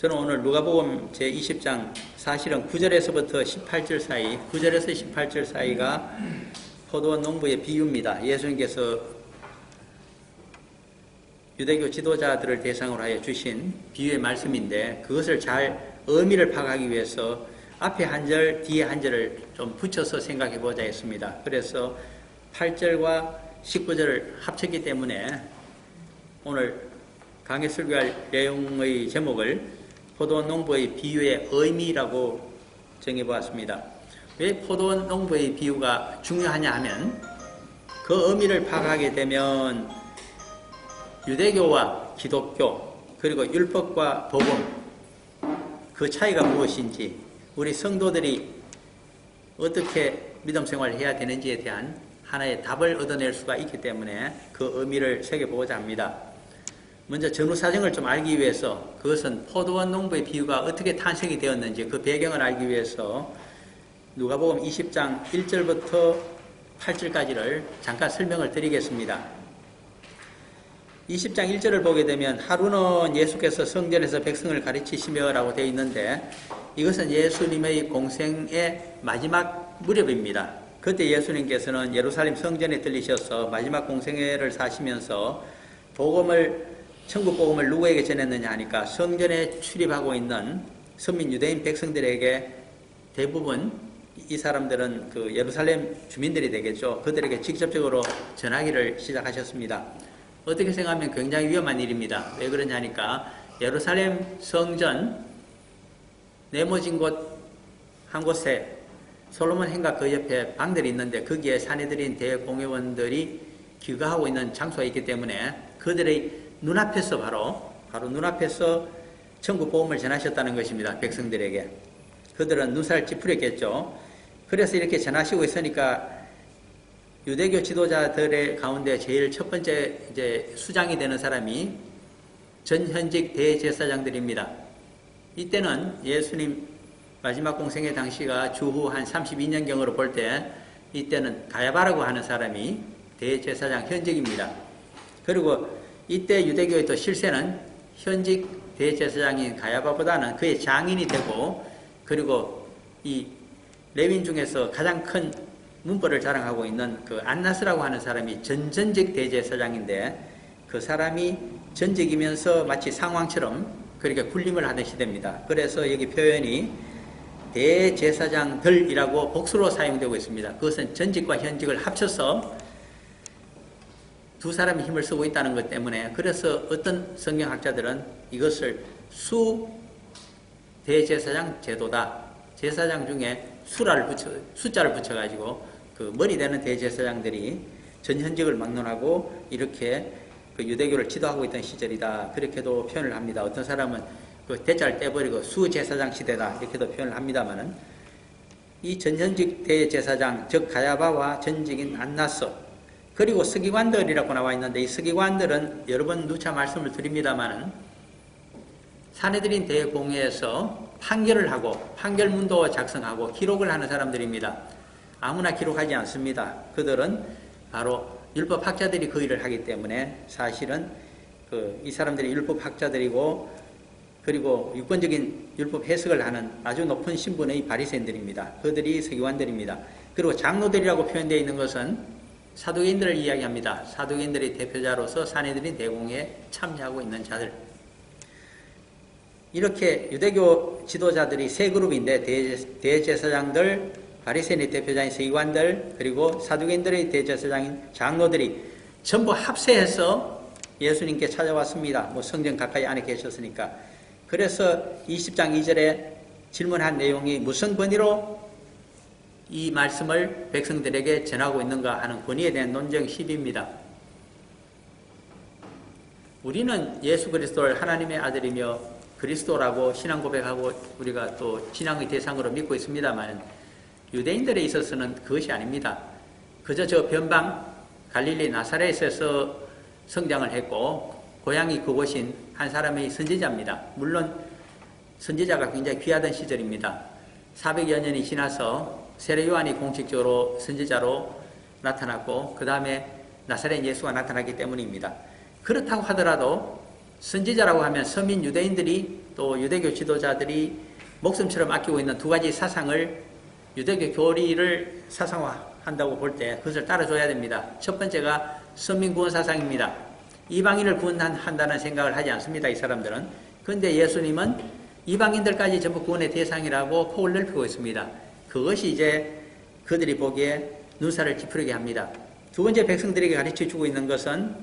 저는 오늘 누가복음 제20장 사실은 9절에서부터 18절 사이, 9절에서 18절 사이가 포도원 농부의 비유입니다. 예수님께서 유대교 지도자들을 대상으로 하여 주신 비유의 말씀인데 그것을 잘 의미를 파악하기 위해서 앞에 한 절, 뒤에 한 절을 좀 붙여서 생각해 보자 했습니다. 그래서 8절과 19절을 합쳤기 때문에 오늘 강해 설교할 내용의 제목을 포도원 농부의 비유의 의미라고 정해보았습니다. 왜 포도원 농부의 비유가 중요하냐 하면 그 의미를 파악하게 되면 유대교와 기독교 그리고 율법과 복음 그 차이가 무엇인지 우리 성도들이 어떻게 믿음 생활을 해야 되는지에 대한 하나의 답을 얻어낼 수가 있기 때문에 그 의미를 새겨보고자 합니다. 먼저 전후 사정을 좀 알기 위해서 그것은 포도원 농부의 비유가 어떻게 탄생이 되었는지 그 배경을 알기 위해서 누가복음 20장 1절부터 8절까지를 잠깐 설명을 드리겠습니다. 20장 1절을 보게 되면 하루는 예수께서 성전에서 백성을 가르치시며 라고 되어 있는데 이것은 예수님의 공생의 마지막 무렵입니다. 그때 예수님께서는 예루살렘 성전에 들리셔서 마지막 공생애를 사시면서 천국 복음을 누구에게 전했느냐 하니까 성전에 출입하고 있는 선민 유대인 백성들에게 대부분 이 사람들은 그 예루살렘 주민들이 되겠죠. 그들에게 직접적으로 전하기를 시작하셨습니다. 어떻게 생각하면 굉장히 위험한 일입니다. 왜 그러냐 하니까 예루살렘 성전 네모진 곳 한 곳에 솔로몬 행각 그 옆에 방들이 있는데 거기에 사내들인 대공회원들이 귀가하고 있는 장소가 있기 때문에 그들의 눈앞에서 바로 눈앞에서 천국 복음을 전하셨다는 것입니다. 백성들에게. 그들은 눈살 찌푸렸겠죠. 그래서 이렇게 전하시고 있으니까 유대교 지도자들의 가운데 제일 첫 번째 이제 수장이 되는 사람이 전현직 대제사장들입니다. 이때는 예수님 마지막 공생의 당시가 주후 한 32년경으로 볼 때 이때는 가야바라고 하는 사람이 대제사장 현직입니다. 그리고 이때 유대교의 또 실세는 현직 대제사장인 가야바보다는 그의 장인이 되고 그리고 이 레위인 중에서 가장 큰 문벌을 자랑하고 있는 그 안나스라고 하는 사람이 전직 대제사장인데 그 사람이 전직이면서 마치 상왕처럼 그렇게 군림을 하던 시대입니다. 그래서 여기 표현이 대제사장들이라고 복수로 사용되고 있습니다. 그것은 전직과 현직을 합쳐서 두 사람이 힘을 쓰고 있다는 것 때문에 그래서 어떤 성경학자들은 이것을 대제사장 제도다. 제사장 중에 숫자를 붙여가지고 그 머리 되는 대제사장들이 전현직을 막론하고 이렇게 그 유대교를 지도하고 있던 시절이다. 그렇게도 표현을 합니다. 어떤 사람은 그 대자를 떼버리고 수제사장 시대다. 이렇게도 표현을 합니다만은 이 전현직 대제사장 즉 가야바와 전직인 안나스 그리고 서기관들이라고 나와 있는데 이 서기관들은 여러 번 누차 말씀을 드립니다마는 사내들인 대공회에서 판결을 하고 판결문도 작성하고 기록을 하는 사람들입니다. 아무나 기록하지 않습니다. 그들은 바로 율법학자들이 그 일을 하기 때문에 사실은 이 사람들이 율법학자들이고 그리고 유권적인 율법 해석을 하는 아주 높은 신분의 바리새인들입니다. 그들이 서기관들입니다. 그리고 장로들이라고 표현되어 있는 것은 사두개인들을 이야기합니다. 사두개인들의 대표자로서 사내들인 대공회에 참여하고 있는 자들. 이렇게 유대교 지도자들이 세 그룹인데 대제사장들, 바리새인의 대표자인 서기관들, 그리고 사두개인들의 대제사장인 장로들이 전부 합세해서 예수님께 찾아왔습니다. 성전 가까이 안에 계셨으니까. 그래서 20장 2절에 질문한 내용이 무슨 권위로 이 말씀을 백성들에게 전하고 있는가 하는 권위에 대한 논쟁 시비입니다. 우리는 예수 그리스도를 하나님의 아들이며 그리스도라고 신앙 고백하고 우리가 또 신앙의 대상으로 믿고 있습니다만 유대인들에 있어서는 그것이 아닙니다. 그저 저 변방 갈릴리 나사렛에서 성장을 했고 고향이 그곳인 한 사람의 선지자입니다. 물론 선지자가 굉장히 귀하던 시절입니다. 400여 년이 지나서 세례 요한이 공식적으로 선지자로 나타났고 그 다음에 나사렛 예수가 나타났기 때문입니다. 그렇다고 하더라도 선지자라고 하면 서민 유대인들이 또 유대교 지도자들이 목숨처럼 아끼고 있는 두 가지 사상을 유대교 교리를 사상화한다고 볼 때 그것을 따라줘야 됩니다. 첫 번째가 선민구원 사상입니다. 이방인을 구원한다는 생각을 하지 않습니다. 이 사람들은. 그런데 예수님은 이방인들까지 전부 구원의 대상이라고 폭을 넓히고 있습니다. 그것이 이제 그들이 보기에 눈살을 찌푸리게 합니다. 두 번째 백성들에게 가르쳐주고 있는 것은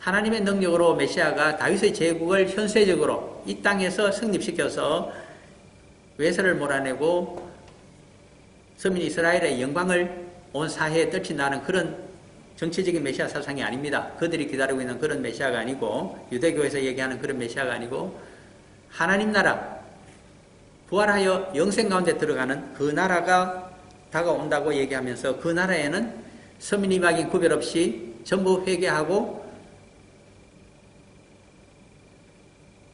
하나님의 능력으로 메시아가 다윗의 제국을 현세적으로 이 땅에서 성립시켜서 외세를 몰아내고 서민 이스라엘의 영광을 온 사회에 떨친다는 그런 정치적인 메시아 사상이 아닙니다. 그들이 기다리고 있는 그런 메시아가 아니고 유대교에서 얘기하는 그런 메시아가 아니고 하나님 나라 부활하여 영생 가운데 들어가는 그 나라가 다가온다고 얘기하면서 그 나라에는 서민 이방인 구별 없이 전부 회개하고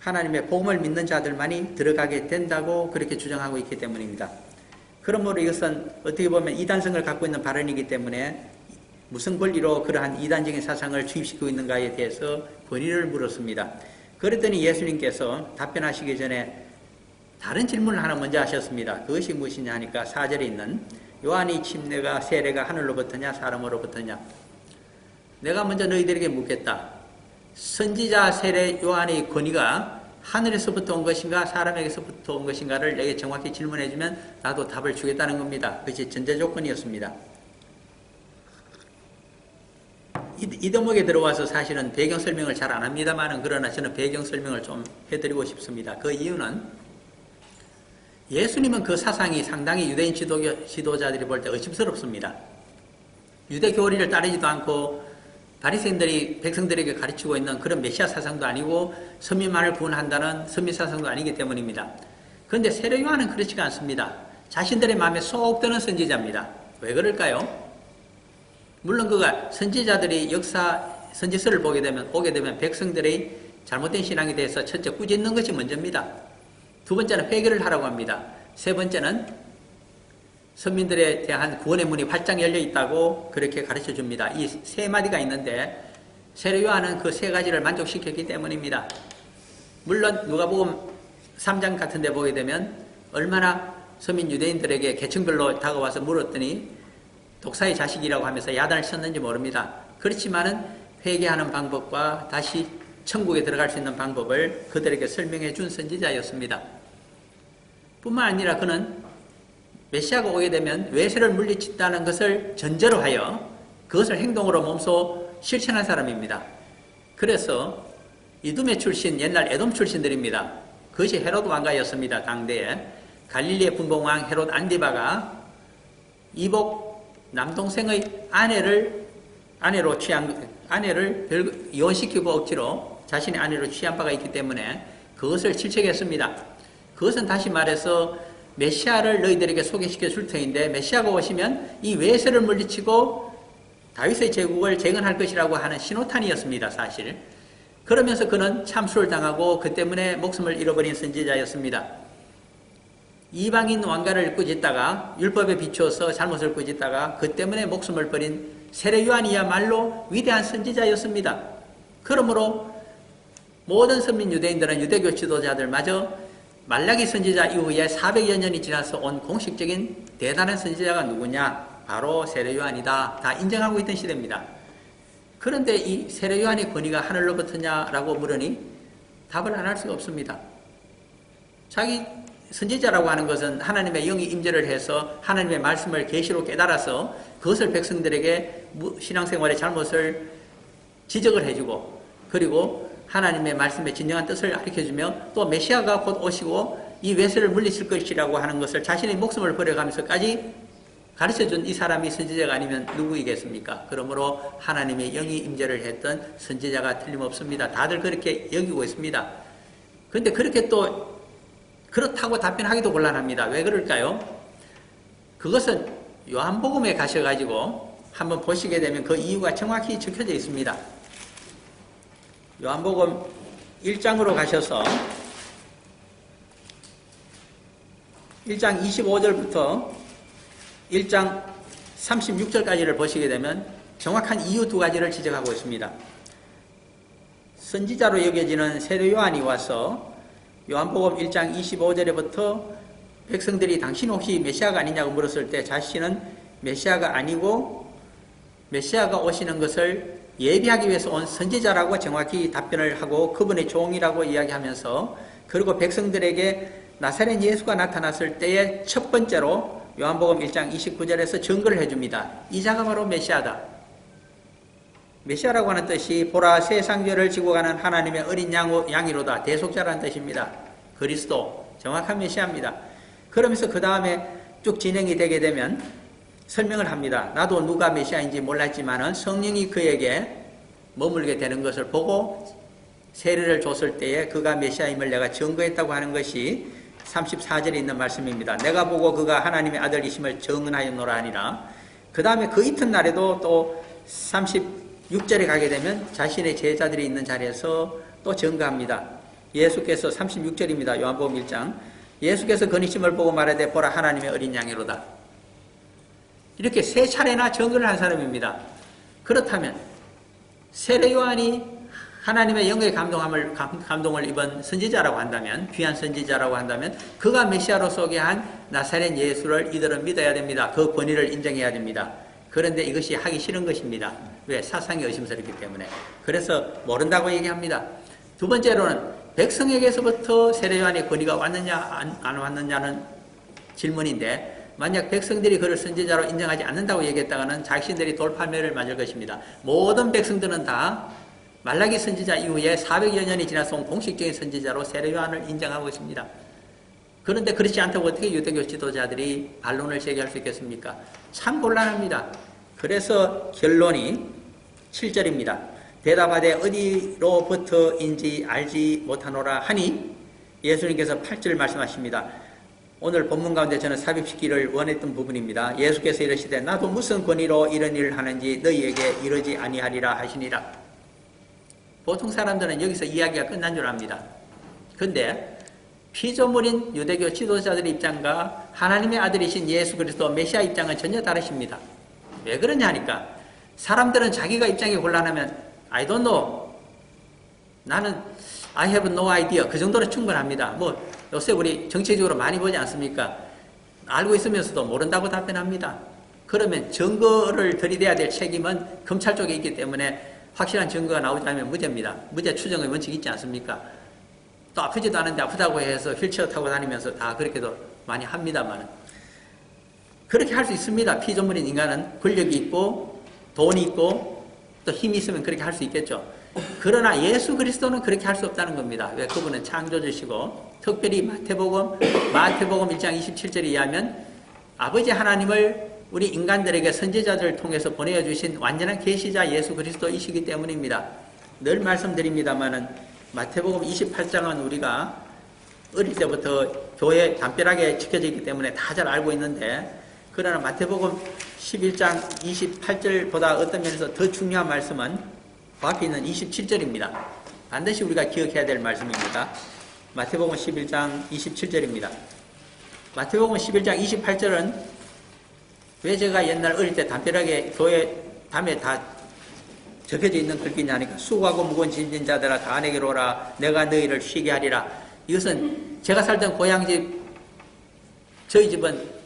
하나님의 복음을 믿는 자들만이 들어가게 된다고 그렇게 주장하고 있기 때문입니다. 그러므로 이것은 어떻게 보면 이단성을 갖고 있는 발언이기 때문에 무슨 권리로 그러한 이단적인 사상을 주입시키고 있는가에 대해서 권위를 물었습니다. 그랬더니 예수님께서 답변하시기 전에 다른 질문을 하나 먼저 하셨습니다. 그것이 무엇이냐 하니까 4절에 있는 요한이 침례가 세례가 하늘로부터냐 사람으로부터냐. 내가 먼저 너희들에게 묻겠다. 선지자 세례 요한의 권위가 하늘에서부터 온 것인가 사람에게서부터 온 것인가를 내게 정확히 질문해 주면 나도 답을 주겠다는 겁니다. 그것이 전제 조건이었습니다. 이 대목에 들어와서 사실은 배경 설명을 잘 안 합니다만 그러나 저는 배경 설명을 좀 해드리고 싶습니다. 그 이유는 예수님은 그 사상이 상당히 유대인 지도자들이 볼 때 의심스럽습니다. 유대 교리를 따르지도 않고 바리새인들이 백성들에게 가르치고 있는 그런 메시아 사상도 아니고 서민만을 구원한다는 서민 사상도 아니기 때문입니다. 그런데 세례 요한은 그렇지가 않습니다. 자신들의 마음에 쏙 드는 선지자입니다. 왜 그럴까요? 물론 그가 선지자들이 선지서를 오게 되면 백성들의 잘못된 신앙에 대해서 첫째 꾸짖는 것이 먼저입니다. 두 번째는 회개를 하라고 합니다. 세 번째는 선민들에 대한 구원의 문이 활짝 열려 있다고 그렇게 가르쳐 줍니다. 이 세 마디가 있는데 세례 요한은 그 세 가지를 만족시켰기 때문입니다. 물론 누가복음 3장 같은 데 보게 되면 얼마나 서민 유대인들에게 계층별로 다가와서 물었더니 독사의 자식이라고 하면서 야단을 쳤는지 모릅니다. 그렇지만은 회개하는 방법과 다시 천국에 들어갈 수 있는 방법을 그들에게 설명해 준 선지자였습니다. 뿐만 아니라 그는 메시아가 오게 되면 외세를 물리친다는 것을 전제로 하여 그것을 행동으로 몸소 실천한 사람입니다. 그래서 이두메 출신, 옛날 에돔 출신들입니다. 그것이 헤롯 왕가였습니다. 당대에. 갈릴리의 분봉왕 헤롯 안디바가 이복 남동생의 아내를 이혼시키고 억지로 자신의 아내로 취한 바가 있기 때문에 그것을 질책했습니다. 그것은 다시 말해서 메시아를 너희들에게 소개시켜 줄 터인데 메시아가 오시면 이 외세를 물리치고 다윗의 제국을 재건할 것이라고 하는 신호탄이었습니다. 사실. 그러면서 그는 참수를 당하고 그 때문에 목숨을 잃어버린 선지자였습니다. 이방인 왕가를 꾸짖다가 율법에 비추어서 잘못을 꾸짖다가 그 때문에 목숨을 버린 세례 요한이야말로 위대한 선지자였습니다. 그러므로 모든 선민 유대인들은 유대교 지도자들마저 말라기 선지자 이후에 400여 년이 지나서 온 공식적인 대단한 선지자가 누구냐? 바로 세례 요한이다. 다 인정하고 있던 시대입니다. 그런데 이 세례 요한의 권위가 하늘로부터냐라고 물으니 답을 안 할 수가 없습니다. 자기 선지자라고 하는 것은 하나님의 영이 임재를 해서 하나님의 말씀을 계시로 깨달아서 그것을 백성들에게 신앙생활의 잘못을 지적을 해주고 그리고 하나님의 말씀의 진정한 뜻을 가르쳐주며 또 메시아가 곧 오시고 이 외세를 물리칠 것이라고 하는 것을 자신의 목숨을 버려가면서까지 가르쳐준 이 사람이 선지자가 아니면 누구이겠습니까? 그러므로 하나님의 영이 임재를 했던 선지자가 틀림없습니다. 다들 그렇게 여기고 있습니다. 그런데 그렇게 또 그렇다고 답변하기도 곤란합니다. 왜 그럴까요? 그것은 요한복음에 가셔가지고 한번 보시게 되면 그 이유가 정확히 적혀져 있습니다. 요한복음 1장으로 가셔서 1장 25절부터 1장 36절까지를 보시게 되면 정확한 이유 두 가지를 지적하고 있습니다. 선지자로 여겨지는 세례 요한이 와서 요한복음 1장 25절에부터 백성들이 당신 혹시 메시아가 아니냐고 물었을 때 자신은 메시아가 아니고 메시아가 오시는 것을 예비하기 위해서 온 선지자라고 정확히 답변을 하고 그분의 종이라고 이야기하면서, 그리고 백성들에게 나사렛 예수가 나타났을 때에 첫 번째로 요한복음 1장 29절에서 증거를 해줍니다. 이 자가 바로 메시아다. 메시아라고 하는 뜻이 보라 세상죄를 지고 가는 하나님의 어린 양이로다. 대속자라는 뜻입니다. 그리스도, 정확한 메시아입니다. 그러면서 그 다음에 쭉 진행이 되게 되면 설명을 합니다. 나도 누가 메시아인지 몰랐지만은 성령이 그에게 머물게 되는 것을 보고 세례를 줬을 때에 그가 메시아임을 내가 증거했다고 하는 것이 34절에 있는 말씀입니다. 내가 보고 그가 하나님의 아들이심을 증언하였노라 하니라. 그 다음에 그 이튿날에도 또 36절에 가게 되면 자신의 제자들이 있는 자리에서 또 증거합니다. 예수께서 36절입니다. 요한복음 1장. 예수께서 그니심을 보고 말하되 보라 하나님의 어린 양이로다. 이렇게 세 차례나 증거를 한 사람입니다. 그렇다면 세례 요한이 하나님의 영의 감동을 입은 선지자라고 한다면, 귀한 선지자라고 한다면 그가 메시아로 소개한 나사렛 예수를 이들은 믿어야 됩니다. 그 권위를 인정해야 됩니다. 그런데 이것이 하기 싫은 것입니다. 왜? 사상이 의심스럽기 때문에. 그래서 모른다고 얘기합니다. 두 번째로는 백성에게서부터 세례 요한의 권위가 왔느냐 안 왔느냐는 질문인데, 만약 백성들이 그를 선지자로 인정하지 않는다고 얘기했다가는 자신들이 돌팔매를 맞을 것입니다. 모든 백성들은 다 말라기 선지자 이후에 400여 년이 지나서 온 공식적인 선지자로 세례 요한을 인정하고 있습니다. 그런데 그렇지 않다고 어떻게 유대교 지도자들이 반론을 제기할 수 있겠습니까? 참 곤란합니다. 그래서 결론이 7절입니다. 대답하되 어디로부터인지 알지 못하노라 하니 예수님께서 8절 말씀하십니다. 오늘 본문 가운데 저는 삽입시키기를 원했던 부분입니다. 예수께서 이르시되 나도 무슨 권위로 이런 일을 하는지 너희에게 이르지 아니하리라 하시니라. 보통 사람들은 여기서 이야기가 끝난 줄 압니다. 근데 피조물인 유대교 지도자들의 입장과 하나님의 아들이신 예수 그리스도 메시아 입장은 전혀 다르십니다. 왜 그러냐 하니까 사람들은 자기가 입장이 곤란하면 I don't know, 나는 I have no idea, 그 정도로 충분합니다. 요새 우리 정치적으로 많이 보지 않습니까? 알고 있으면서도 모른다고 답변합니다. 그러면 증거를 들이대야 될 책임은 검찰 쪽에 있기 때문에 확실한 증거가 나오지 않으면 무죄입니다. 무죄 추정의 원칙이 있지 않습니까? 또 아프지도 않은데 아프다고 해서 휠체어 타고 다니면서 다 그렇게도 많이 합니다만, 그렇게 할 수 있습니다. 피조물인 인간은 권력이 있고 돈이 있고 또 힘이 있으면 그렇게 할 수 있겠죠. 그러나 예수 그리스도는 그렇게 할 수 없다는 겁니다. 왜? 그분은 창조주시고, 특별히 마태복음 1장 27절에 의하면 아버지 하나님을 우리 인간들에게 선지자들을 통해서 보내주신 완전한 계시자 예수 그리스도이시기 때문입니다. 늘 말씀드립니다마는 마태복음 28장은 우리가 어릴 때부터 교회에 담벼락에 지켜져 있기 때문에 다 잘 알고 있는데, 그러나 마태복음 11장 28절보다 어떤 면에서 더 중요한 말씀은 그 앞에 있는 27절입니다. 반드시 우리가 기억해야 될 말씀입니다. 마태복음 11장 27절입니다. 마태복음 11장 28절은 왜 제가 옛날 어릴 때 담벼락에 교회 담에 다 적혀져 있는 글귀냐 하니까 수고하고 무거운 짐진 자들아 다 내게로 오라 내가 너희를 쉬게 하리라. 이것은 제가 살던 고향집, 저희 집은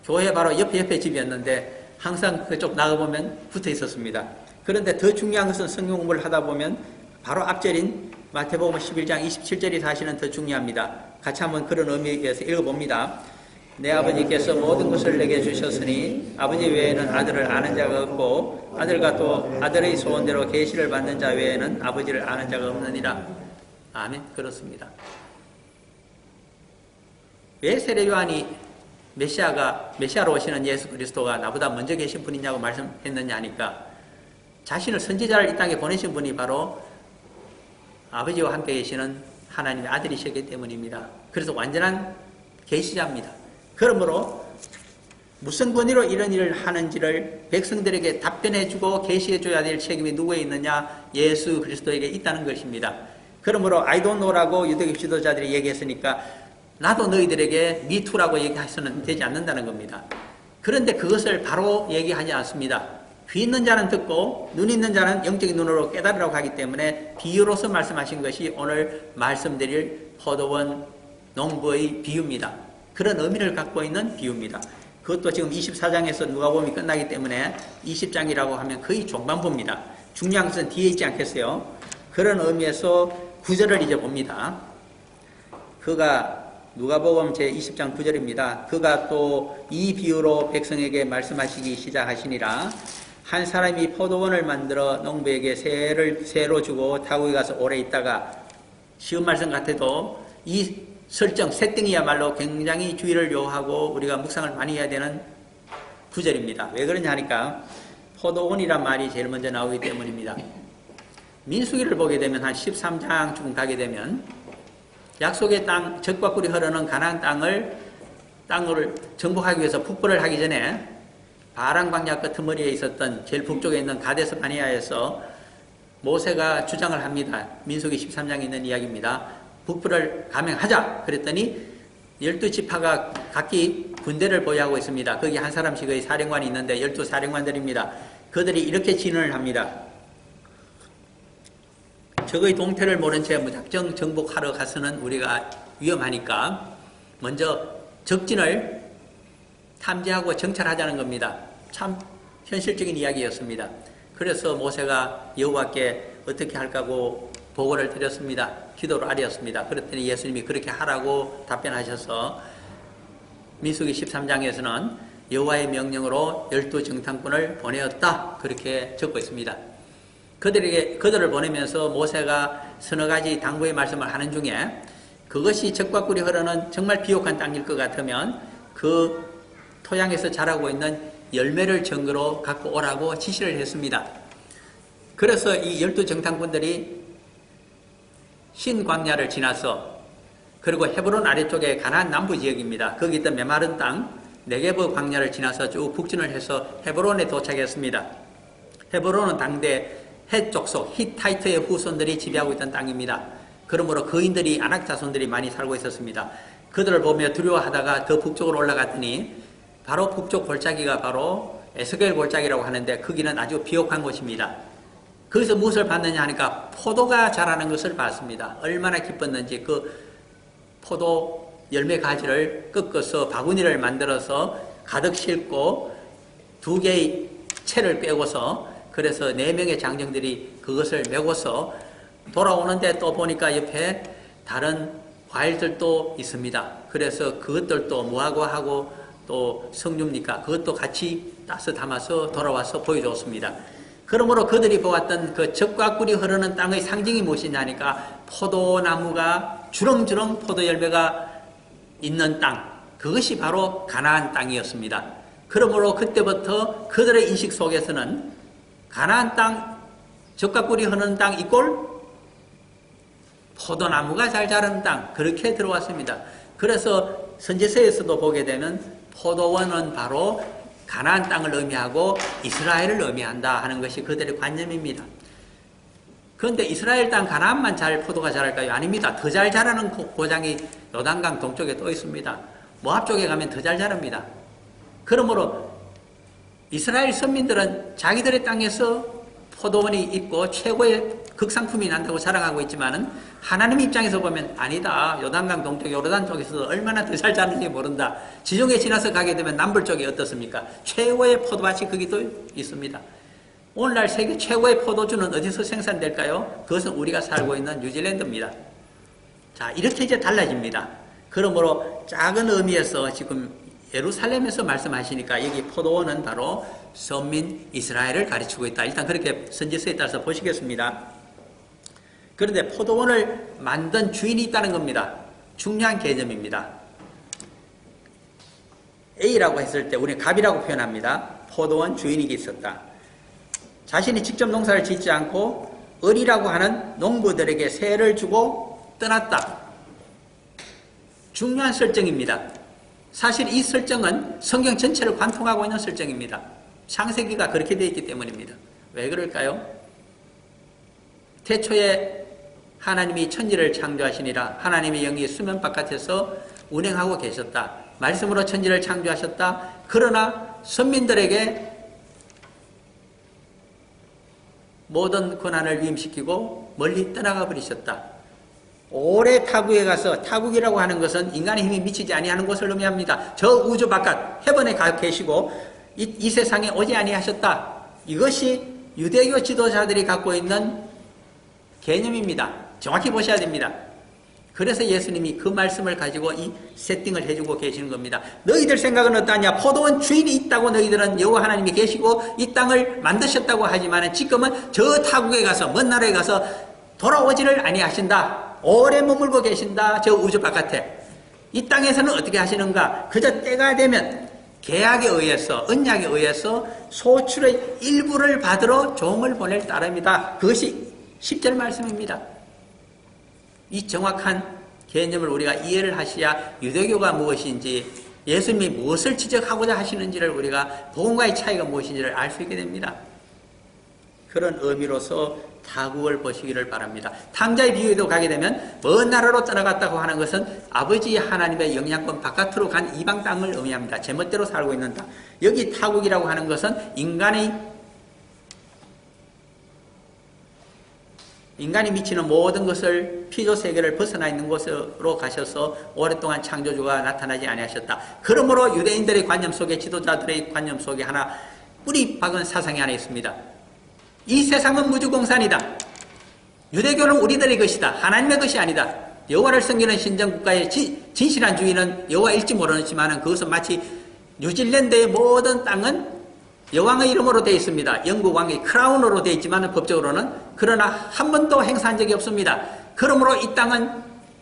교회 바로 옆에 집이었는데 항상 그쪽 나가보면 붙어 있었습니다. 그런데 더 중요한 것은 성경 공부를 하다 보면 바로 앞절인 마태복음 11장 27절이 사실은 더 중요합니다. 같이 한번 그런 의미에서 읽어봅니다. 내 아버지께서 모든 것을 내게 주셨으니 아버지 외에는 아들을 아는 자가 없고 아들과 또 아들의 소원대로 계시를 받는 자 외에는 아버지를 아는 자가 없느니라. 아멘. 그렇습니다. 왜 세례 요한이 메시아로 오시는 예수 그리스도가 나보다 먼저 계신 분이냐고 말씀했느냐 하니까 자신을 선지자를 이 땅에 보내신 분이 바로 아버지와 함께 계시는 하나님의 아들이시기 때문입니다. 그래서 완전한 계시자입니다. 그러므로 무슨 권위로 이런 일을 하는지를 백성들에게 답변해주고 계시해줘야 될 책임이 누구에 있느냐? 예수 그리스도에게 있다는 것입니다. 그러므로 I don't know라고 유대교 지도자들이 얘기했으니까 나도 너희들에게 me too라고 얘기해서는 되지 않는다는 겁니다. 그런데 그것을 바로 얘기하지 않습니다. 귀 있는 자는 듣고 눈 있는 자는 영적인 눈으로 깨달으라고 하기 때문에 비유로서 말씀하신 것이 오늘 말씀드릴 포도원 농부의 비유입니다. 그런 의미를 갖고 있는 비유입니다. 그것도 지금 24장에서 누가복음이 끝나기 때문에 20장이라고 하면 거의 종반부입니다. 중요한 것은 뒤에 있지 않겠어요? 그런 의미에서 9절을 이제 봅니다. 그가 누가복음 제20장 9절입니다. 그가 또 이 비유로 백성에게 말씀하시기 시작하시니라. 한 사람이 포도원을 만들어 농부에게 세로 주고 타국에 가서 오래 있다가, 쉬운 말씀 같아도 이 설정, 세팅이야말로 굉장히 주의를 요하고 우리가 묵상을 많이 해야 되는 구절입니다. 왜 그러냐 하니까 포도원이란 말이 제일 먼저 나오기 때문입니다. 민수기를 보게 되면 한 13장쯤 가게 되면 약속의 땅, 젖과 꿀이 흐르는 가나안 땅을 정복하기 위해서 북벌을 하기 전에 바람 광야 끝머리에 있었던 제일 북쪽에 있는 가데스 바네아에서 모세가 주장을 합니다. 민수기 13장에 있는 이야기입니다. 북벌을 감행하자. 그랬더니 12지파가 각기 군대를 보유하고 있습니다. 거기 한 사람씩의 사령관이 있는데 12사령관들입니다. 그들이 이렇게 진언을 합니다. 적의 동태를 모른 채 무작정 정복하러 가서는 우리가 위험하니까 먼저 적진을 탐지하고 정찰하자는 겁니다. 참 현실적인 이야기였습니다. 그래서 모세가 여호와께 어떻게 할까고 보고를 드렸습니다. 기도를 아뢰었습니다. 그랬더니 예수님이 그렇게 하라고 답변하셔서 민수기 13장에서는 여호와의 명령으로 12정탐꾼을 보내었다. 그렇게 적고 있습니다. 그들을 보내면서 모세가 서너 가지 당부의 말씀을 하는 중에 그것이 젖과 꿀이 흐르는 정말 비옥한 땅일 것 같으면 그 토양에서 자라고 있는 열매를 증거로 갖고 오라고 지시를 했습니다. 그래서 이 12정탐꾼들이 신광야를 지나서, 그리고 헤브론 아래쪽에 가나안 남부 지역입니다. 거기 있던 메마른 땅 네게브 광야를 지나서 쭉 북진을 해서 헤브론에 도착했습니다. 헤브론은 당대 헷 족속 히타이트의 후손들이 지배하고 있던 땅입니다. 그러므로 거인들이, 아낙 자손들이 많이 살고 있었습니다. 그들을 보며 두려워하다가 더 북쪽으로 올라갔더니 바로 북쪽 골짜기가 바로 에스겔 골짜기라고 하는데 거기는 아주 비옥한 곳입니다. 거기서 무엇을 봤느냐 하니까 포도가 자라는 것을 봤습니다. 얼마나 기뻤는지 그 포도 열매 가지를 꺾어서 바구니를 만들어서 가득 싣고 2개의 채를 빼고서, 그래서 4명의 장정들이 그것을 메고서 돌아오는데 또 보니까 옆에 다른 과일들도 있습니다. 그래서 그것들도 뭐하고 하고 또 석류입니까? 그것도 같이 따서 담아서 돌아와서 보여줬습니다. 그러므로 그들이 보았던 그 젖과 꿀이 흐르는 땅의 상징이 무엇이냐니까 포도나무가 주렁주렁 포도 열매가 있는 땅, 그것이 바로 가나안 땅이었습니다. 그러므로 그때부터 그들의 인식 속에서는 가나안 땅, 젖과 꿀이 흐르는 땅 이꼴 포도나무가 잘 자라는 땅, 그렇게 들어왔습니다. 그래서 선지서에서도 보게 되면 포도원은 바로 가나안 땅을 의미하고 이스라엘을 의미한다 하는 것이 그들의 관념입니다. 그런데 이스라엘 땅 가나안만 잘 포도가 자랄까요? 아닙니다. 더 잘 자라는 고장이 요단강 동쪽에 또 있습니다. 모압 쪽에 가면 더 잘 자랍니다. 그러므로 이스라엘 선민들은 자기들의 땅에서 포도원이 있고 최고의 극상품이 난다고 자랑하고 있지만은 하나님 입장에서 보면 아니다. 요단강 동쪽 요르단 쪽에서도 얼마나 더 잘 자는지 모른다. 지중해 지나서 가게 되면 남불 쪽이 어떻습니까? 최고의 포도밭이 거기도 있습니다. 오늘날 세계 최고의 포도주는 어디서 생산될까요? 그것은 우리가 살고 있는 뉴질랜드입니다. 자, 이렇게 이제 달라집니다. 그러므로 작은 의미에서 지금 예루살렘에서 말씀하시니까 여기 포도원은 바로 선민 이스라엘을 가르치고 있다. 일단 그렇게 선지서에 따라서 보시겠습니다. 그런데 포도원을 만든 주인이 있다는 겁니다. 중요한 개념입니다. A라고 했을 때 우리는 갑이라고 표현합니다. 포도원 주인이 있었다. 자신이 직접 농사를 짓지 않고 을이라고 하는 농부들에게 세를 주고 떠났다. 중요한 설정입니다. 사실 이 설정은 성경 전체를 관통하고 있는 설정입니다. 창세기가 그렇게 되어 있기 때문입니다. 왜 그럴까요? 태초에 하나님이 천지를 창조하시니라. 하나님의 영이 수면 바깥에서 운행하고 계셨다. 말씀으로 천지를 창조하셨다. 그러나 선민들에게 모든 고난을 위임시키고 멀리 떠나가 버리셨다. 오래 타국에 가서, 타국이라고 하는 것은 인간의 힘이 미치지 아니하는 곳을 의미합니다. 저 우주 바깥 헤븐에 가 계시고 이 세상에 오지 아니하셨다. 이것이 유대교 지도자들이 갖고 있는 개념입니다. 정확히 보셔야 됩니다. 그래서 예수님이 그 말씀을 가지고 이 세팅을 해주고 계시는 겁니다. 너희들 생각은 어떠하냐? 포도원 주인이 있다고 너희들은 여호와 하나님이 계시고 이 땅을 만드셨다고 하지만 지금은 저 타국에 가서, 먼 나라에 가서 돌아오지를 아니하신다. 오래 머물고 계신다. 저 우주 바깥에. 이 땅에서는 어떻게 하시는가? 그저 때가 되면 계약에 의해서, 언약에 의해서 소출의 일부를 받으러 종을 보낼 따름이다. 그것이 10절 말씀입니다. 이 정확한 개념을 우리가 이해를 하셔야 유대교가 무엇인지, 예수님이 무엇을 지적하고자 하시는지를 우리가 복음과의 차이가 무엇인지를 알 수 있게 됩니다. 그런 의미로서 타국을 보시기를 바랍니다. 탕자의 비유에도 가게 되면 먼 나라로 떠나갔다고 하는 것은 아버지 하나님의 영향권 바깥으로 간 이방 땅을 의미합니다. 제멋대로 살고 있는 땅. 여기 타국이라고 하는 것은 인간이 미치는 모든 것을 피조 세계를 벗어나 있는 곳으로 가셔서 오랫동안 창조주가 나타나지 아니하셨다. 그러므로 유대인들의 관념 속에, 지도자들의 관념 속에 하나 뿌리 박은 사상이 하나 있습니다. 이 세상은 무주공산이다. 유대교는 우리들의 것이다. 하나님의 것이 아니다. 여호와를 섬기는 신정국가의 진실한 주인은 여호와일지 모르지만 그것은 마치 뉴질랜드의 모든 땅은 여왕의 이름으로 되어 있습니다. 영국 왕의 크라운으로 되어 있지만 법적으로는, 그러나 한 번도 행사한 적이 없습니다. 그러므로 이 땅은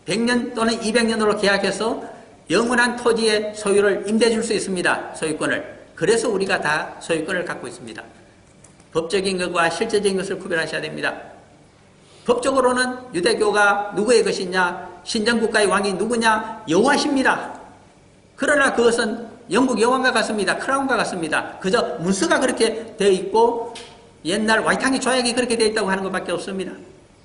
100년 또는 200년으로 계약해서 영원한 토지의 소유를 임대해 줄 수 있습니다. 소유권을. 그래서 우리가 다 소유권을 갖고 있습니다. 법적인 것과 실제적인 것을 구별하셔야 됩니다. 법적으로는 유대교가 누구의 것이냐, 신정국가의 왕이 누구냐, 여호와십니다. 그러나 그것은 영국 여왕과 같습니다. 크라운과 같습니다. 그저 문서가 그렇게 되어 있고 옛날 와이탄기 조약이 그렇게 되어 있다고 하는 것밖에 없습니다.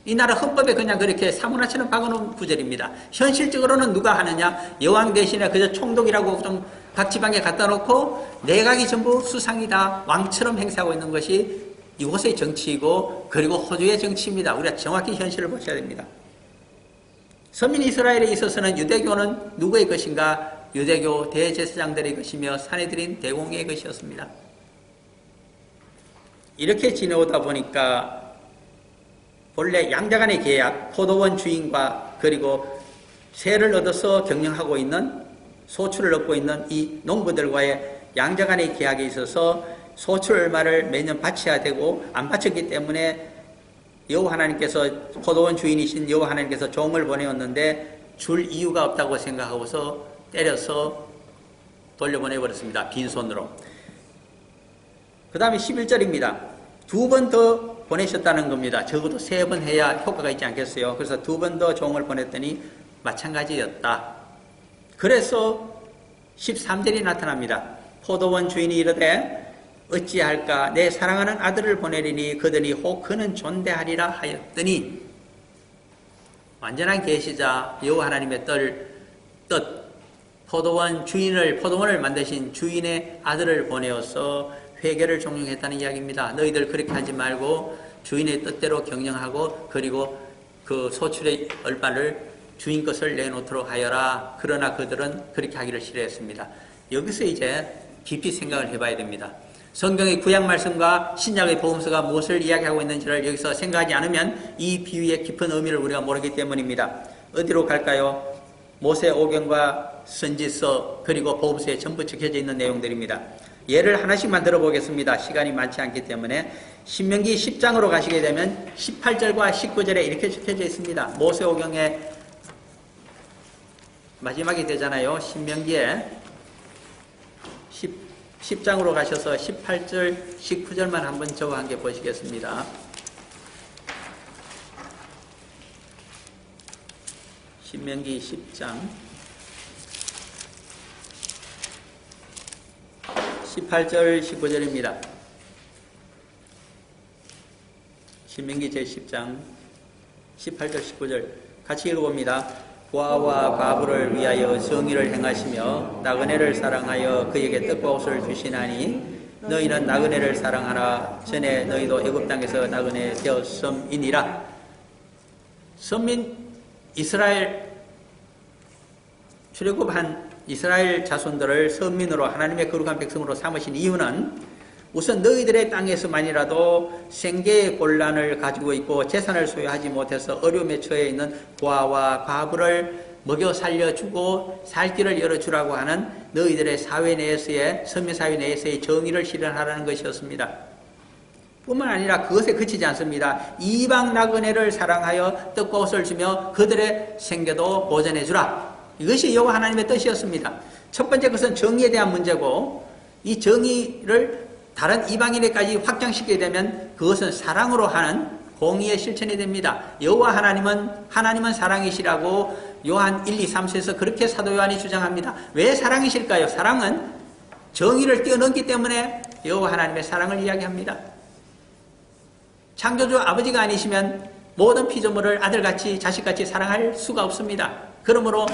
이 나라 헌법에 그냥 그렇게 사문화처럼 박아놓은 구절입니다. 현실적으로는 누가 하느냐? 여왕 대신에 그저 총독이라고 좀 각 지방에 갖다 놓고 내각이 전부 수상이다. 왕처럼 행세하고 있는 것이 이곳의 정치이고, 그리고 호주의 정치입니다. 우리가 정확히 현실을 보셔야 됩니다. 서민 이스라엘에 있어서는 유대교는 누구의 것인가? 유대교 대제사장들의 것이며 사내들인 대공의 것이었습니다. 이렇게 지내오다 보니까 본래 양자간의 계약, 포도원 주인과 그리고 세를 얻어서 경영하고 있는, 소출을 얻고 있는 이 농부들과의 양자간의 계약에 있어서 소출 얼마를 매년 바쳐야 되고, 안 바쳤기 때문에 여호와 하나님께서, 포도원 주인이신 여호와 하나님께서 종을 보내었는데 줄 이유가 없다고 생각하고서 때려서 돌려보내버렸습니다. 빈손으로. 그 다음에 11절입니다. 2번 더 보내셨다는 겁니다. 적어도 3번 해야 효과가 있지 않겠어요? 그래서 2번 더 종을 보냈더니 마찬가지였다. 그래서 13절이 나타납니다. 포도원 주인이 이르되 어찌할까? 내 사랑하는 아들을 보내리니 그들이 혹 그는 존대하리라 하였더니, 완전한 계시자 여호와 하나님의 뜻, 포도원을 만드신 주인의 아들을 보내어서 회개를 종용했다는 이야기입니다. 너희들 그렇게 하지 말고 주인의 뜻대로 경영하고, 그리고 그 소출의 얼마를 주인 것을 내놓도록 하여라. 그러나 그들은 그렇게 하기를 싫어했습니다. 여기서 이제 깊이 생각을 해봐야 됩니다. 성경의 구약 말씀과 신약의 복음서가 무엇을 이야기하고 있는지를 여기서 생각하지 않으면 이 비유의 깊은 의미를 우리가 모르기 때문입니다. 어디로 갈까요? 모세오경과 선지서 그리고 복음서에 전부 적혀져 있는 내용들입니다. 예를 하나씩만 들어보겠습니다. 시간이 많지 않기 때문에. 신명기 10장으로 가시게 되면 18절과 19절에 이렇게 적혀져 있습니다. 모세오경의 마지막이 되잖아요. 신명기에 10장으로 가셔서 18절, 19절만 한번 적어 한 개 보시겠습니다. 신명기 10장 18절, 19절입니다. 신명기 제10장 18절, 19절 같이 읽어봅니다. 부하와 과부를 위하여 정의를 행하시며 나그네를 사랑하여 그에게 떡과 옷을 주시나니 너희는 나그네를 사랑하라. 전에 너희도 애굽 땅에서 나그네 되었음이니라. 선민 이스라엘 출애굽한 이스라엘 자손들을 선민으로 하나님의 거룩한 백성으로 삼으신 이유는 우선 너희들의 땅에서만이라도 생계의 곤란을 가지고 있고 재산을 소유하지 못해서 어려움에 처해 있는 고아와 과부를 먹여 살려주고 살 길을 열어주라고 하는 너희들의 사회 내에서의 선민사회 내에서의 정의를 실현하라는 것이었습니다. 뿐만 아니라 그것에 그치지 않습니다. 이방 나그네를 사랑하여 떡과 옷을 주며 그들의 생계도 보전해 주라. 이것이 여호와 하나님의 뜻이었습니다. 첫 번째 것은 정의에 대한 문제고, 이 정의를 다른 이방인에까지 확장시키게 되면 그것은 사랑으로 하는 공의의 실천이 됩니다. 여호와 하나님은 사랑이시라고 요한 1, 2, 3서에서 그렇게 사도 요한이 주장합니다. 왜 사랑이실까요? 사랑은 정의를 뛰어넘기 때문에 여호와 하나님의 사랑을 이야기합니다. 창조주 아버지가 아니시면 모든 피조물을 아들같이 자식같이 사랑할 수가 없습니다. 그러므로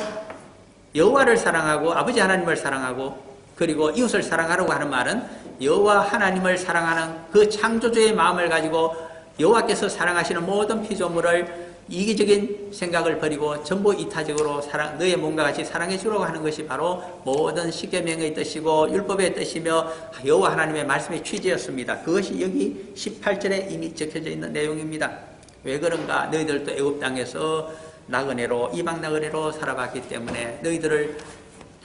여호와를 사랑하고 아버지 하나님을 사랑하고 그리고 이웃을 사랑하라고 하는 말은 여호와 하나님을 사랑하는 그 창조주의 마음을 가지고 여호와께서 사랑하시는 모든 피조물을 이기적인 생각을 버리고 전부 이타적으로 너의 몸과 같이 사랑해 주라고 하는 것이 바로 모든 십계명의 뜻이고 율법의 뜻이며 여호와 하나님의 말씀의 취지였습니다. 그것이 여기 18절에 이미 적혀져 있는 내용입니다. 왜 그런가? 너희들도 애굽 땅에서 나그네로 이방 나그네로 살아봤기 때문에 너희들을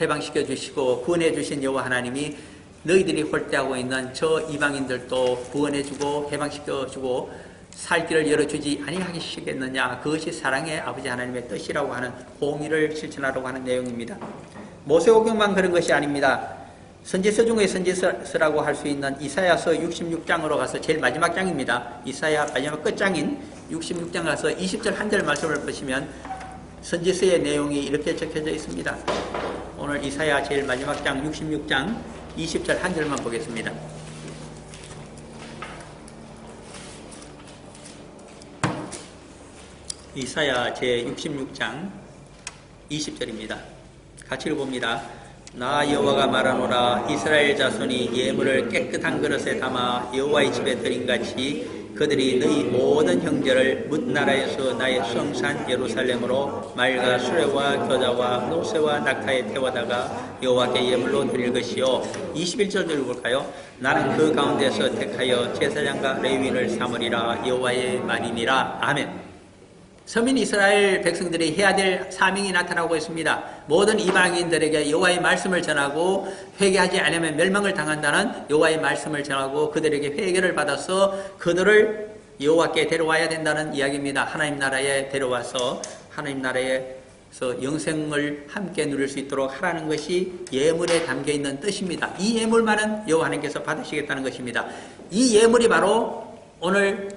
해방시켜 주시고 구원해 주신 여호와 하나님이 너희들이 홀대하고 있는 저 이방인들도 구원해 주고 해방시켜 주고 살 길을 열어주지 아니하시겠느냐. 그것이 사랑의 아버지 하나님의 뜻이라고 하는 공의를 실천하라고 하는 내용입니다. 모세오경만 그런 것이 아닙니다. 선지서 중에 선지서라고 할 수 있는 이사야서 66장으로 가서 제일 마지막 장입니다. 이사야 마지막 끝장인 66장 가서 20절 한 절 말씀을 보시면 선지서의 내용이 이렇게 적혀져 있습니다. 오늘 이사야 제일 마지막 장 66장 20절 한 절만 보겠습니다. 이사야 제66장 20절입니다. 같이 읽어봅니다. 나 여호와가 말하노라. 이스라엘 자손이 예물을 깨끗한 그릇에 담아 여호와의 집에 드린같이 그들이 너희 모든 형제를 뭇나라에서 나의 성산 예루살렘으로 말과 수레와 겨자와 노새와 낙타에 태워다가 여호와께 예물로 드릴 것이요. 21절도 읽을까요? 나는 그 가운데서 택하여 제사장과 레위인을 삼으리라. 여호와의 말이니라. 아멘. 서민 이스라엘 백성들이 해야 될 사명이 나타나고 있습니다. 모든 이방인들에게 여호와의 말씀을 전하고 회개하지 않으면 멸망을 당한다는 여호와의 말씀을 전하고 그들에게 회개를 받아서 그들을 여호와께 데려와야 된다는 이야기입니다. 하나님 나라에 데려와서 하나님 나라에서 영생을 함께 누릴 수 있도록 하라는 것이 예물에 담겨있는 뜻입니다. 이 예물만은 여호와 하나님께서 받으시겠다는 것입니다. 이 예물이 바로 오늘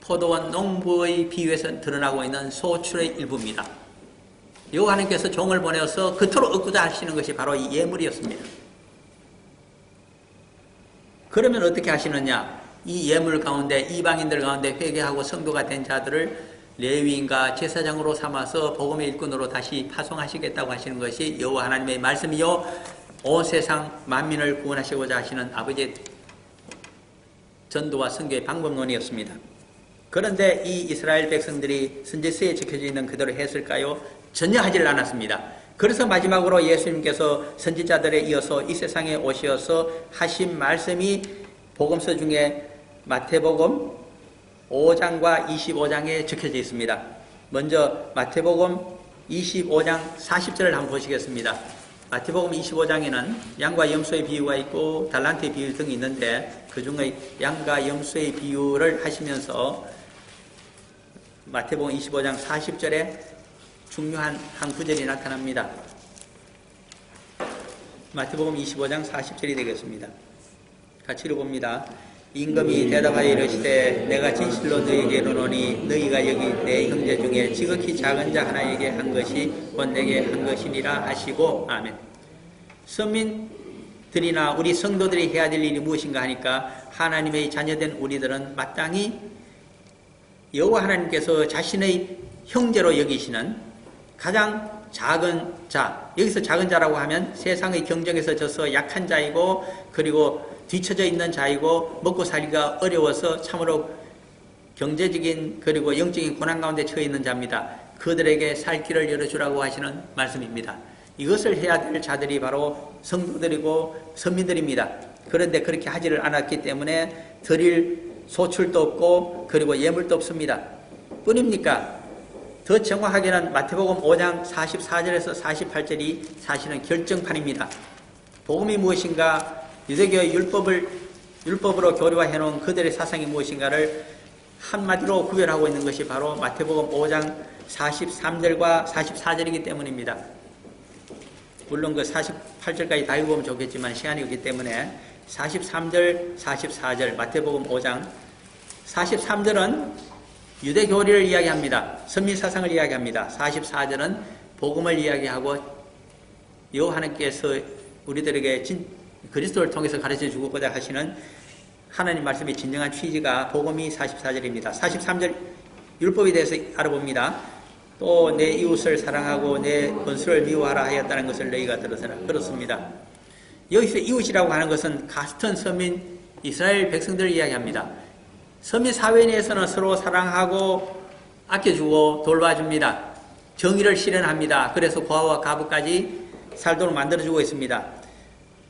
포도원 농부의 비유에서 드러나고 있는 소출의 일부입니다. 여호와 하나님께서 종을 보내어서 그토록 얻고자 하시는 것이 바로 이 예물이었습니다. 그러면 어떻게 하시느냐? 이 예물 가운데 이방인들 가운데 회개하고 성도가 된 자들을 레위인과 제사장으로 삼아서 복음의 일꾼으로 다시 파송하시겠다고 하시는 것이 여호와 하나님의 말씀이요 온 세상 만민을 구원하시고자 하시는 아버지의 전도와 선교의 방법론이었습니다. 그런데 이 이스라엘 백성들이 선지서에 적혀져 있는 그대로 했을까요? 전혀 하질 않았습니다. 그래서 마지막으로 예수님께서 선지자들에 이어서 이 세상에 오셔서 하신 말씀이 복음서 중에 마태복음 5장과 25장에 적혀져 있습니다. 먼저 마태복음 25장 40절을 한번 보시겠습니다. 마태복음 25장에는 양과 염소의 비유가 있고 달란트의 비유 등이 있는데 그 중에 양과 염소의 비유를 하시면서 마태복음 25장 40절에 중요한 한 구절이 나타납니다. 마태복음 25장 40절이 되겠습니다. 같이 읽어봅니다. 임금이 대답하여 이르시되 내가 진실로 너희에게 이르노니 너희가 여기 내 형제 중에 지극히 작은 자 하나에게 한 것이 곧 내게 한 것이니라 하시고 아멘. 선민들이나 우리 성도들이 해야 될 일이 무엇인가 하니까 하나님의 자녀된 우리들은 마땅히 여호와 하나님께서 자신의 형제로 여기시는 가장 작은 자, 여기서 작은 자라고 하면 세상의 경쟁에서 져서 약한 자이고 그리고 뒤처져 있는 자이고 먹고 살기가 어려워서 참으로 경제적인 그리고 영적인 고난 가운데 처해 있는 자입니다. 그들에게 살 길을 열어주라고 하시는 말씀입니다. 이것을 해야 될 자들이 바로 성도들이고 선민들입니다. 그런데 그렇게 하지를 않았기 때문에 드릴 소출도 없고 그리고 예물도 없습니다. 뿐입니까? 더 정확하게는 마태복음 5장 44절에서 48절이 사실은 결정판입니다. 복음이 무엇인가, 유대교의 율법으로 교리화해 놓은 그들의 사상이 무엇인가를 한마디로 구별하고 있는 것이 바로 마태복음 5장 43절과 44절이기 때문입니다. 물론 그 48절까지 다 읽으면 좋겠지만 시간이 없기 때문에 43절, 44절 마태복음 5장 43절은 유대교리를 이야기합니다. 선민사상을 이야기합니다. 44절은 복음을 이야기하고 여호와 하나님께서 우리들에게 그리스도를 통해서 가르쳐 주고자 하시는 하나님 말씀의 진정한 취지가 복음이 44절입니다. 43절 율법에 대해서 알아봅니다. 또 내 이웃을 사랑하고 내 원수를 미워하라 하였다는 것을 너희가 들었으나 그렇습니다. 여기서 이웃이라고 하는 것은 같은 서민 이스라엘 백성들을 이야기합니다. 서민 사회 내에서는 서로 사랑하고 아껴주고 돌봐줍니다. 정의를 실현합니다. 그래서 고아와 가부까지 살도록 만들어주고 있습니다.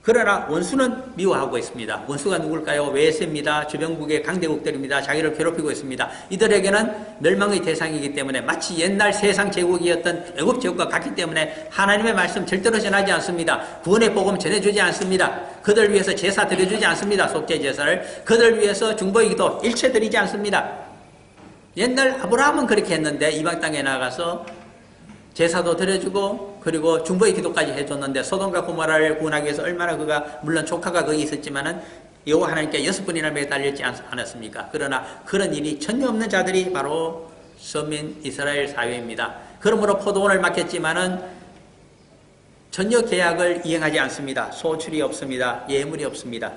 그러나 원수는 미워하고 있습니다. 원수가 누굴까요? 외세입니다. 주변국의 강대국들입니다. 자기를 괴롭히고 있습니다. 이들에게는 멸망의 대상이기 때문에 마치 옛날 세상 제국이었던 애굽 제국과 같기 때문에 하나님의 말씀 절대로 전하지 않습니다. 구원의 복음 전해주지 않습니다. 그들 위해서 제사 드려주지 않습니다. 속죄 제사를. 그들 위해서 중보의 기도 일체 드리지 않습니다. 옛날 아브라함은 그렇게 했는데 이방 땅에 나가서 제사도 드려주고 그리고 중보의 기도까지 해줬는데 소돔과 고모라를 구원하기 위해서 얼마나 그가 물론 조카가 거기 있었지만은 여호와 하나님께 6번이나 매달렸지 않았습니까? 그러나 그런 일이 전혀 없는 자들이 바로 선민 이스라엘 사회입니다. 그러므로 포도원을 맡겼지만은 전혀 계약을 이행하지 않습니다. 소출이 없습니다. 예물이 없습니다.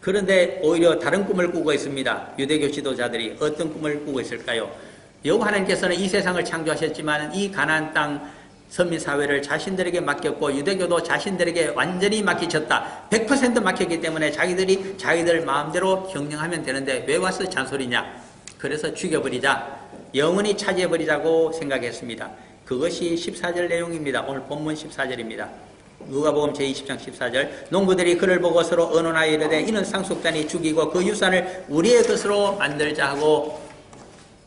그런데 오히려 다른 꿈을 꾸고 있습니다. 유대교 지도자들이 어떤 꿈을 꾸고 있을까요? 여호와 하나님께서는 이 세상을 창조하셨지만 이 가나안 땅 선민사회를 자신들에게 맡겼고 유대교도 자신들에게 완전히 맡기셨다. 100% 맡겼기 때문에 자기들이 자기들 마음대로 경영하면 되는데 왜 와서 잔소리냐? 그래서 죽여버리자. 영원히 차지해버리자고 생각했습니다. 그것이 14절 내용입니다. 오늘 본문 14절입니다. 누가복음 제20장 14절 농부들이 그를 보고 서로 언론하여 이르되 이는 상속자니 죽이고 그 유산을 우리의 것으로 만들자 하고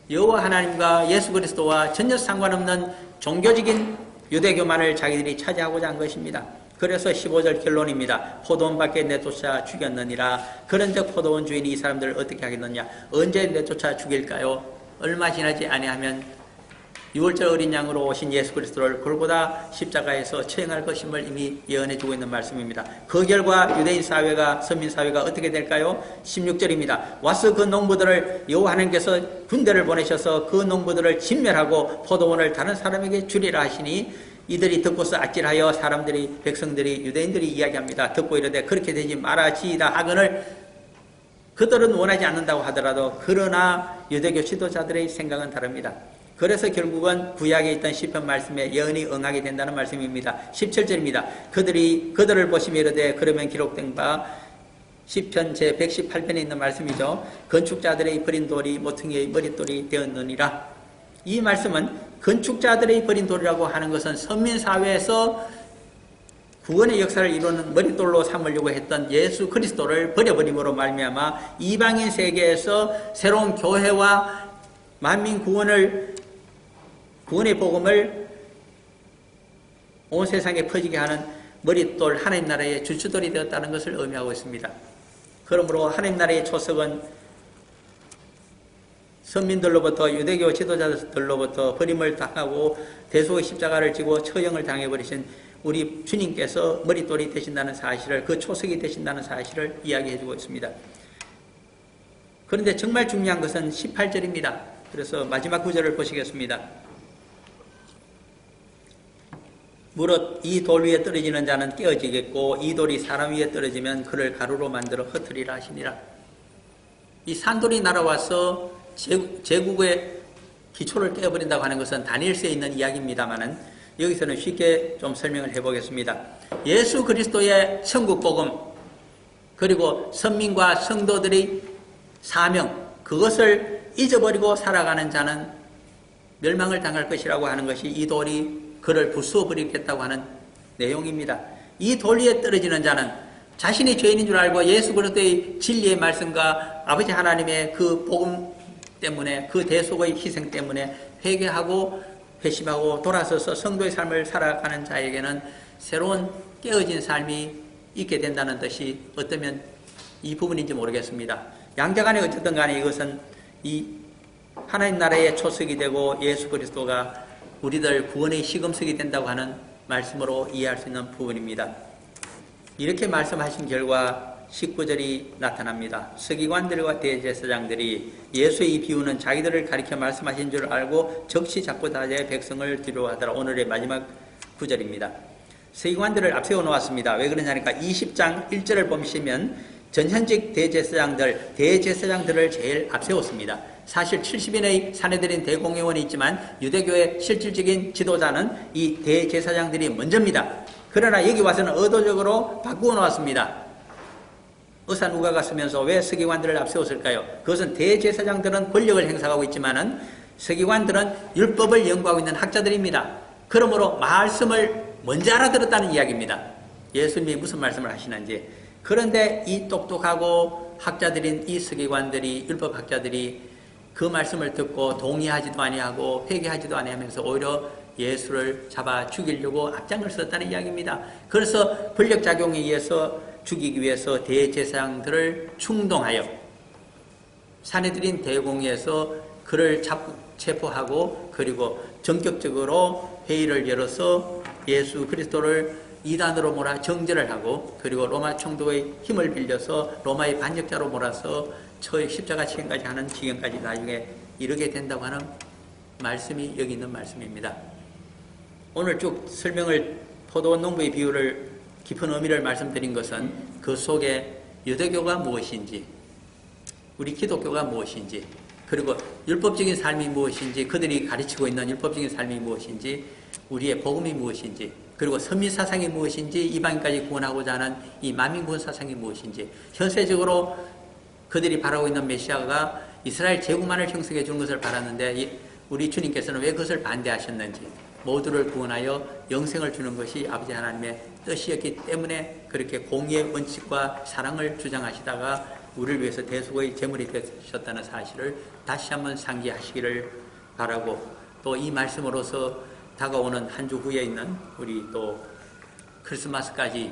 여호와 하나님과 예수 그리스도와 전혀 상관없는 종교적인 유대교만을 자기들이 차지하고자 한 것입니다. 그래서 15절 결론입니다. 포도원 밖에 내쫓아 죽였느니라. 그런즉 포도원 주인이 이 사람들을 어떻게 하겠느냐? 언제 내쫓아 죽일까요? 얼마 지나지 아니하면 6월절 어린 양으로 오신 예수 그리스도를 골고다 십자가에서 처형할 것임을 이미 예언해주고 있는 말씀입니다. 그 결과 유대인 사회가 선민 사회가 어떻게 될까요? 16절입니다. 와서 그 농부들을 여호와 하나님께서 군대를 보내셔서 그 농부들을 진멸하고 포도원을 다른 사람에게 주리라 하시니 이들이 듣고서 아찔하여 사람들이 백성들이 유대인들이 이야기합니다. 듣고 이르되 그렇게 되지 말아지이다 하거늘 그들은 원하지 않는다고 하더라도 그러나 유대교 지도자들의 생각은 다릅니다. 그래서 결국은 구약에 있던 시편 말씀에 예언이 응하게 된다는 말씀입니다. 17절입니다. 그들을 보시며 이르되 그러면 기록된 바 시편 제118편에 있는 말씀이죠. 건축자들의 버린 돌이 모퉁이의 머릿돌이 되었느니라. 이 말씀은 건축자들의 버린 돌이라고 하는 것은 선민사회에서 구원의 역사를 이루는 머릿돌로 삼으려고 했던 예수 그리스도를 버려버림으로 말미암아 이방인 세계에서 새로운 교회와 만민 구원의 복음을 온 세상에 퍼지게 하는 머릿돌 하나님 나라의 주추돌이 되었다는 것을 의미하고 있습니다. 그러므로 하나님 나라의 초석은 선민들로부터 유대교 지도자들로부터 버림을 당하고 대속의 십자가를 지고 처형을 당해버리신 우리 주님께서 머릿돌이 되신다는 사실을 그 초석이 되신다는 사실을 이야기해주고 있습니다. 그런데 정말 중요한 것은 18절입니다. 그래서 마지막 구절을 보시겠습니다. 무릇 이 돌 위에 떨어지는 자는 깨어지겠고 이 돌이 사람 위에 떨어지면 그를 가루로 만들어 흩으리라 하시니라. 이 산돌이 날아와서 제국의 기초를 깨어버린다고 하는 것은 다니엘서에 있는 이야기입니다마는 여기서는 쉽게 좀 설명을 해보겠습니다. 예수 그리스도의 천국 복음, 그리고 선민과 성도들의 사명, 그것을 잊어버리고 살아가는 자는 멸망을 당할 것이라고 하는 것이 이 돌이 그를 부수어 버리겠다고 하는 내용입니다. 이 돌 위에 떨어지는 자는 자신이 죄인인 줄 알고 예수 그리스도의 진리의 말씀과 아버지 하나님의 그 복음 때문에, 그 대속의 희생 때문에 회개하고 회심하고 돌아서서 성도의 삶을 살아가는 자에게는 새로운 깨어진 삶이 있게 된다는 뜻이 어쩌면 이 부분인지 모르겠습니다. 양자간에 어쨌든 간에 이것은 이 하나님 나라의 초석이 되고 예수 그리스도가 우리들 구원의 시금석이 된다고 하는 말씀으로 이해할 수 있는 부분입니다. 이렇게 말씀하신 결과 19절이 나타납니다. 서기관들과 대제사장들이 예수의 이 비유는 자기들을 가리켜 말씀하신 줄 알고 적시 잡고 다제 백성을 뒤로하더라. 오늘의 마지막 구절입니다. 서기관들을 앞세워 놓았습니다. 왜 그러냐니까 20장 1절을 보시면 전현직 대제사장들을 제일 앞세웠습니다. 사실 70인의 사내들인 대공회원이 있지만 유대교의 실질적인 지도자는 이 대제사장들이 먼저입니다. 그러나 여기 와서는 의도적으로 바꾸어 놓았습니다. 의사 누가가 쓰면서 왜 서기관들을 앞세웠을까요? 그것은 대제사장들은 권력을 행사하고 있지만은 서기관들은 율법을 연구하고 있는 학자들입니다. 그러므로 말씀을 먼저 알아들었다는 이야기입니다. 예수님이 무슨 말씀을 하시는지. 그런데 이 똑똑하고 학자들인 이 서기관들이, 율법학자들이 그 말씀을 듣고 동의하지도 아니하고 회개하지도 아니하면서 오히려 예수를 잡아 죽이려고 앞장을 썼다는 이야기입니다. 그래서 권력작용에 의해서 죽이기 위해서 대제사장들을 충동하여 사내들인 대공회에서 그를 체포하고 그리고 전격적으로 회의를 열어서 예수 그리스도를 이단으로 몰아 정죄를 하고 그리고 로마 총독의 힘을 빌려서 로마의 반역자로 몰아서 십자가 치행까지 하는 지경까지 나중에 이르게 된다고 하는 말씀이 여기 있는 말씀입니다. 오늘 쭉 설명을 포도원 농부의 비유를 깊은 의미를 말씀드린 것은 그 속에 유대교가 무엇인지, 우리 기독교가 무엇인지, 그리고 율법적인 삶이 무엇인지, 그들이 가르치고 있는 율법적인 삶이 무엇인지, 우리의 복음이 무엇인지, 그리고 선민사상이 무엇인지, 이방인까지 구원하고자 하는 이 만민구원 사상이 무엇인지, 현세적으로 그들이 바라고 있는 메시아가 이스라엘 제국만을 형성해 주는 것을 바랐는데 우리 주님께서는 왜 그것을 반대하셨는지, 모두를 구원하여 영생을 주는 것이 아버지 하나님의 뜻이었기 때문에 그렇게 공의의 원칙과 사랑을 주장하시다가 우리를 위해서 대속의 제물이 되셨다는 사실을 다시 한번 상기하시기를 바라고, 또 이 말씀으로서 다가오는 한 주 후에 있는 우리 또 크리스마스까지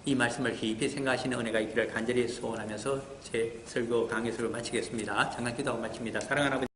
이 말씀을 깊이 생각하시는 은혜가 있기를 간절히 소원하면서 제 설교 강의설을 마치겠습니다. 잠깐 기도하고 마칩니다. 사랑하는 아버지,